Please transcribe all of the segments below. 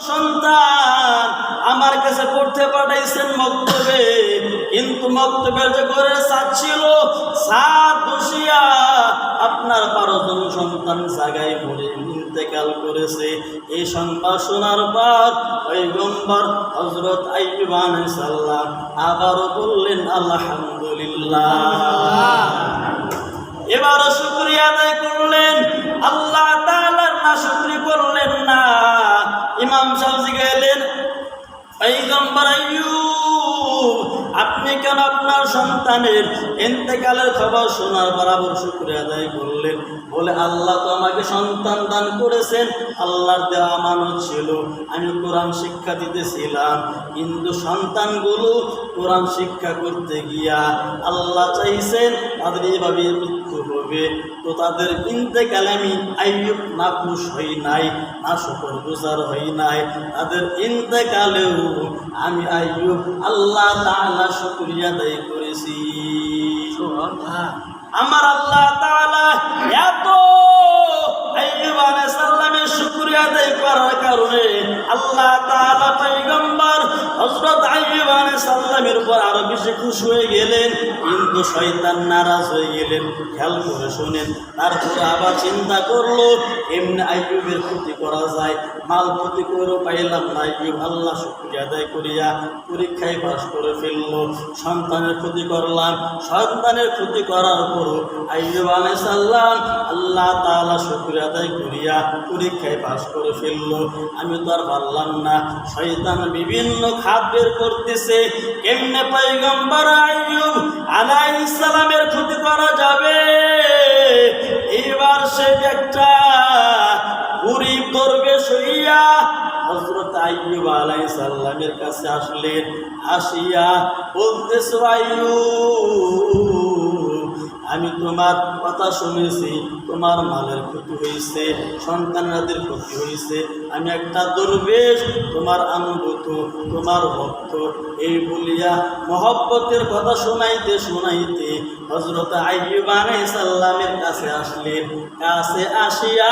সন্তান আমার কাছে পড়তে পাঠাইছেন মক্তবে, কিন্তু মক্তবের যে ঘরে ছাদ ছিল, ছাদ বসিয়া আপনার 12 জন সন্তান জায়গায় মরে ইন্তেকাল করেছে। এই সংবাদ শোনার পর পয়গম্বর হযরত আইয়ুব আলাইহিস সালাম আবারও বললেন আলহামদুলিল্লাহ। এবারও শুকরিয়া আদায় করলেন, আল্লাহ তাআলার নাশুকরি করলেন না। ইমাম সাহেব গেলেন, পয়গম্বর আইয়ুব আপনি কেন আপনার সন্তানের ইন্তেকালের খবর শোনার বরাবর শুকরিয়া আদায় করলেন? বলে, আল্লাহ তো আমাকে সন্তান দান করেছেন, আল্লাহর দেওয়া আমানত ছিল, আমি কোরআন শিক্ষা দিতেছিলাম, কিন্তু সন্তানগুলো কোরআন শিক্ষা করতে গিয়া আল্লাহ চাইছেন তাদের এইভাবে মৃত্যু হবে, তো তাদের ইন্তেকালে আমি আইয়ুব নাখুশ হই নাই, না শুকরগুজার হই নাই, তাদের ইন্তেকালেও আমি আইয়ুব আল্লাহ তাআলা শুকরিয়া আদায় করেছি। আমার আল্লাহ তাআলা এত আইয়ুব আলাইহিস সালামের শুকরিয়া আদায় করার কারণে আল্লাহ তাআলা পয়গম্বর হযরত আইয়ুব আলাইহিস সালামের উপর আরো বেশি খুশি হয়ে গেলেন, কিন্তু শয়তান নারাজ হয়ে গেলেন। খেয়াল করে শুনেন, তারপর আবার চিন্তা করলো এমনি আইয়ুবের ক্ষতি করা যায়, মাল ক্ষতি করে পাইলাম না, আইয়ুব আল্লাহ শুকরিয়া আদায় করিয়া পরীক্ষায় পাস করে ফেললো। সন্তানের ক্ষতি করলাম, সন্তানের ক্ষতি করার পরও আইয়ুব আলাইহিস সালাম আল্লাহ তাআলা শুকরিয়া আদায় করিয়া পরীক্ষায় পাস করে ফেললো। আমি তো আর পারলাম না, শয়তান বিভিন্ন খাত বের করতেছে কেমনে পয়গম্বর আইয়ুব আলাইহিস সালামের ক্ষতি করা যাবে। এবার সে একটা গরীব দরবেশ হইয়া হযরত আইয়ুব আলাইহিস সালামের কাছে আসলেন। আসিয়া বলতেছে, আইয়ুব আমি তোমার কথা শুনেছি, তোমার মালের ক্ষতি হয়েছে, সন্তানাদের ক্ষতি হয়েছে, আমি একটা দরবেশ, তোমার অনুগত, তোমার ভক্ত। এই বলিয়া মহব্বতের কথা শোনাইতে শোনাইতে হযরত আইয়ুব আলাইহিস সালামের কাছে আসলেন। কাছে আসিয়া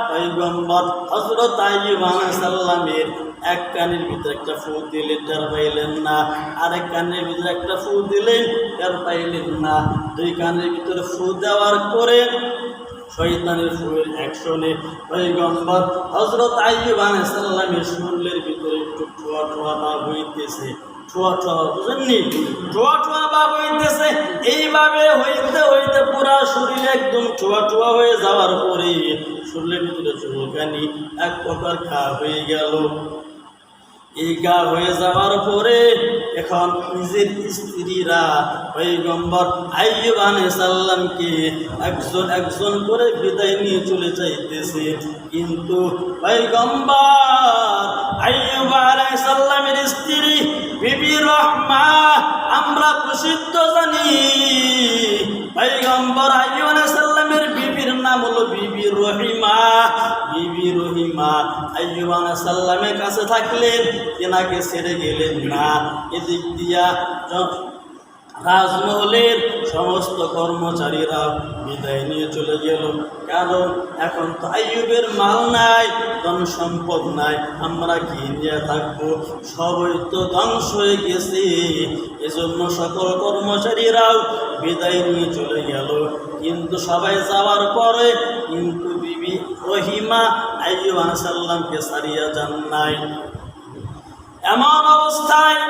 পয়গম্বর হযরত আইয়ুব আলাইহিস সালামের এক কানের ভিতরে একটা ফু দিলেন, টের পাইলেন না, আরেক কানের ভিতরে একটা ফু দিলেন, টের পাইলেন না। 2 কানের ভিতরে ফু দেওয়ার পরে শয়তানের ফুয়ের অ্যাকশনে পয়গম্বর হযরত আইয়ুব আলাইহিস সালামের শরীরের ভিতরে একটু ঠোয়া ঠোয়া ভাব হইতেছে। ঠোয়া ঠোয়া বুঝেননি? ঠোয়া ঠোয়া ভাব হইতেছে। এইভাবে হইতে হইতে পুরা শরীর একদম ঠোয়া ঠোয়া হয়ে যাওয়ার পরে শরীরের ভিতরে চুলকানি এক প্রকার ঘা হয়ে গেল। এই গা হয়ে যাওয়ার পরে এখন নিজের স্ত্রীরা পয়গম্বর আইয়ুব আলাইহিস সালামকে একজন একজন করে বিদায় নিয়ে চলে যাইতেছে, কিন্তু পয়গম্বর আইয়ুব আলাইহিস সালামের স্ত্রী বিবি রহমা, আমরা প্রসিদ্ধ জানি পয়গম্বর আইয়ুব আলাইহিস সালামের বিবির নাম হলো বিবি রহিমা। বিবি রহিমা আইয়ুব আলাইহিস সালামের কাছে থাকলেন, তেনাকে ছেড়ে গেলেন না। এদিক দিয়া রাজমহলের সমস্ত কর্মচারীরা বিদায় নিয়ে চলে গেল, কারণ এখন তো আইয়ুবের মাল নাই, ধন সম্পদ নাই, আমরা কি নিয়ে থাকবো, সবই তো ধ্বংস হয়ে গেছে। এজন্য সকল কর্মচারীরাও বিদায় নিয়ে চলে গেল। কিন্তু সবাই যাওয়ার পরে কিন্তু বিবি রহিমা আইয়ুব আলাইহিস সালামকে ছাড়িয়া যান নাই। এমন অবস্থায়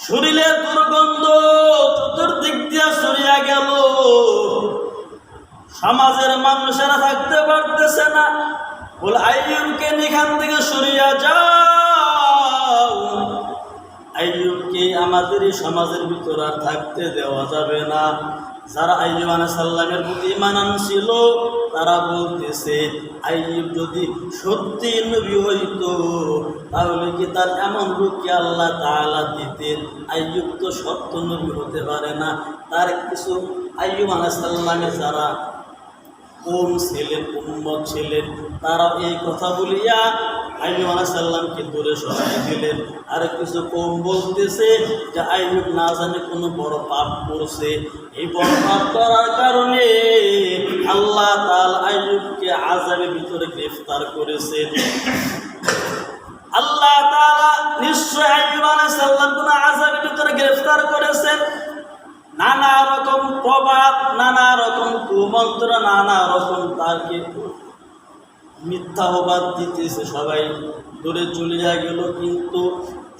শরীরের দুর্গন্ধ চতুর্দিক দিয়া সরিয়া গেল, সমাজের মানুষেরা থাকতে পারতেছে না। বলে, আইয়ুবকে এখান থেকে সরিয়া যাও, আইয়ুবকে আমাদের এই সমাজের ভিতর আর থাকতে দেওয়া যাবে না। যারা আইয়ুব আলাইহিস সালামের প্রতি ঈমান আনছিল তারা বলতেছে, আইয়ুব যদি সত্যি নবী হইতো তাহলে কি তার এমন রূপকে আল্লাহ তাআলা দিতেন? আইয়ুব তো সত্য নবী হতে পারে না। তার কিছু আইয়ুব আলাইহিস সালামের যারা কৌম ছিলেন, উম্মত ছিলেন, তারা এই কথা বলিয়া আইয়ুব আলাইহিস সালামকে দূরে সরাই দিলেন। আর কিছু কম বলতেছে যে আইয়ুব না জানে কোনো বড় পাপ করছে, এই বড় পাপ করার কারণে আল্লাহ তাআলা আইয়ুবকে আযাবের ভিতরে গ্রেফতার করেছেন। আল্লাহ তাআলা নিশ্চয় আইয়ুব আলাইহিস সালাম কোন আযাবের ভিতরে গ্রেফতার করেছেন। নানা রকম প্রভাব, নানা রকম কুমন্ত্র, নানা রকম তাকে মিথ্যা অবাদ দিতেছে, সবাই দূরে চলিয়া গেল। কিন্তু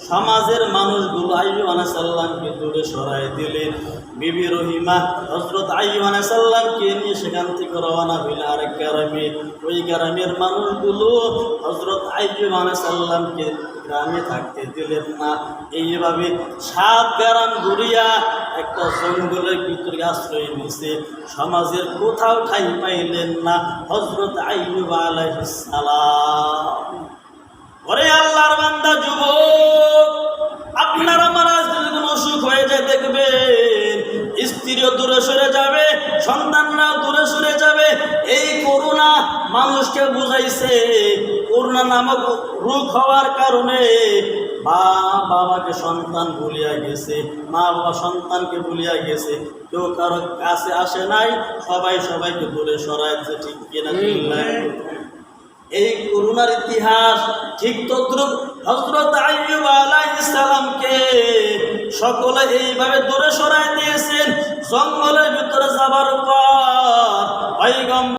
সমাজের মানুষগুলো আইয়ুব আলাইহিস সালামকে দূরে সরাই দিলেন। বিবি রহিমা হযরত আইয়ুব আলাইহিস সালামকে নিয়ে সেখান থেকে রওনা হইলেন আরেক গ্রামে। ওই গ্রামের মানুষগুলো হযরত আইয়ুব আলাইহিস সালামকে গ্রামে থাকতে দিলেন না। এইভাবে 7 গ্রাম ঘুরিয়া একটা জঙ্গলের ভিতরে আশ্রয় নিছে। সমাজের কোথাও ঠাঁই পাইলেন না হযরত আইয়ুব আলাইহিস সালাম। ওরে আল্লাহর বান্দা যুবক, আপনার আমার যদি কোনো অসুখ হয়ে যায় দেখবেন স্ত্রীও দূরে সরে যাবে, সন্তানরাও দূরে সরে যাবে। এই করোনা মানুষকে বুঝাইছে, করোনা নামক রোগ হওয়ার কারণে বাবাকে সন্তান ভুলিয়া গেছে, মা বাবা সন্তানকে ভুলিয়া গেছে, কেউ কারো কাছে আসে নাই, সবাই সবাইকে দূরে সরাইছে। ঠিক কিনা? এই করুণার ইতিহাস ঠিক তদ্রুপ হযরত আইয়ুব আলাইহিস সালামকে সকলে এইভাবে দূরে সরাই দিয়েছেন। জঙ্গলের ভিতরে যাবার পর পয়গম্বর